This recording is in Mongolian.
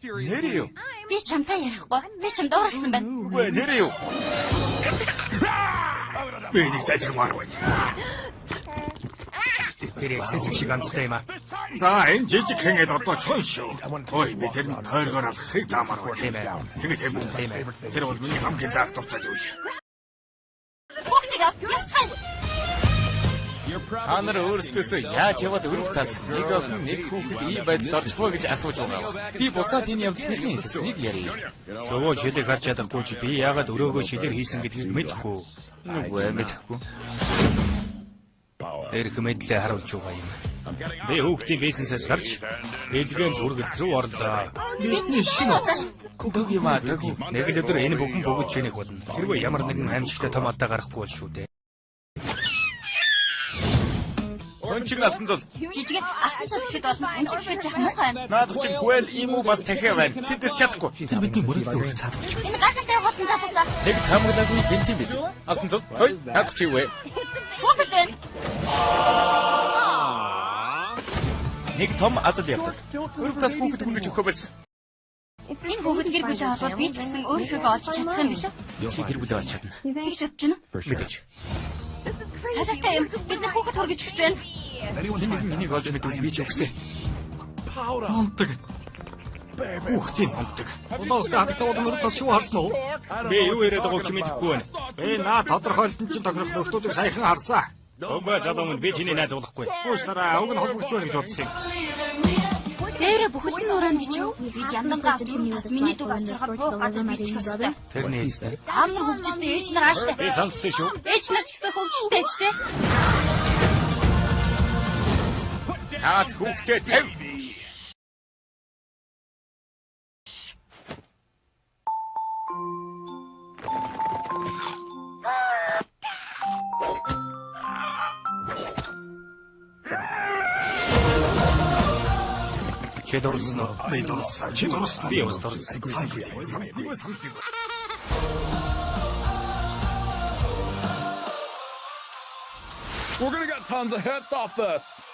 Нэр юу? Би чамтай ярихгүй. Би чамд дуурсан байна. Үгүй нэр юу? Би нэг зажигмаар байна. Тэр яг цэцэг шиг амттай юм аа. За энэ жижиг хэнгэд одоо чон шүү. Ой би тэр нь тойргоор алхахыг заамаар байна. Тэгээд тэр бол миний хамгийн заах дуртай зүйл. Хүүхдийг ав. Яцхан. Та нар өөрсдөөсөө яаж яваад өрөв тас нэг охин нэг хүүхэд ийм байдалд орчих вэ гэж асууж байгаа. Би буцаад энэ явдал хэрхэн ихснийг ярив. Шувуу шилэг харж чадахгүй чи би яагаад өрөөгөө шилэр хийсэн гэдгийг мэдэхгүй. Нүггүй мэдэхгүй. Эрх мэдлээ харуулж байгаа юм. Би хүүхдийн бизнесээс гарч дэлгээн зургал руу орлоо. Бидний шинэ утас. Төг юм аа төг. Нэг л өдөр энэ бүхэн бөгөж чинэх болно. Хэрвээ ямар нэгэн амьжигтай том алдаа гарахгүй бол шүү дээ. Өнчиг алтан зул. Жижиг алтан цол ихэд болно. Өнчиг ихэд жах муухай байна. Наад чинь хүэл ийм үү бас дахиа байна. Тэдэс чадахгүй. Тэр бидний мөрөлдөө үргэлж цаад болж байна. Энэ гайхалтай болсон залуусаа. Нэг тамгалаагүй гэмт юм бил. Алтан зул. Хой, наад чи юу вэ? Хүүхэд байна. Нэг том адал явдал. Өрөв тас хүүхэд хүргэж өгөх байсан. Энэ хүүхэд гэр бүлээ олвол би ч гэсэн өөрийнхөө олж чадах юм билээ. Чи гэр бүлээ олж чадна. Тэгж бодож байна уу? Мэдээж. Салаатай юм. Бид нар хүүхэд хүргэж өгч байна. Хин нэгэн энийг олж мэдвэл би ч өгсөө. Онтог. Хүүхдийн онтог. Улаустай хатагтай болон өртөс шүү харсан уу? Би юу яриад байгааг чи мэдэхгүй байна. Би наа тодорхойлолтон чинь тохирох нөхдүүдийг саяхан харсан. Уг залуу минь би чиний найз болохгүй. Уучлаарай, уг нь холбогч байна гэж бодсон юм. Дээрээ бүхэл нь уран гэж юу? Бид яндангаа авч өрөв тас миний дүг авч байгаад буух газар бэлтгэх ёстой. Тэр нээсэн. Аав нар хөгжилтэй ээж нар ааштай. Би сонссон шүү. Ээж нар ч гэсэн хөгжилтэй штэ. Наад хүүхдээ тавь. Чи дурлсан уу? Би дурлсан. Чи дурлсан. Би бас дурлсан. Санхүү. We're gonna get tons of hits off this.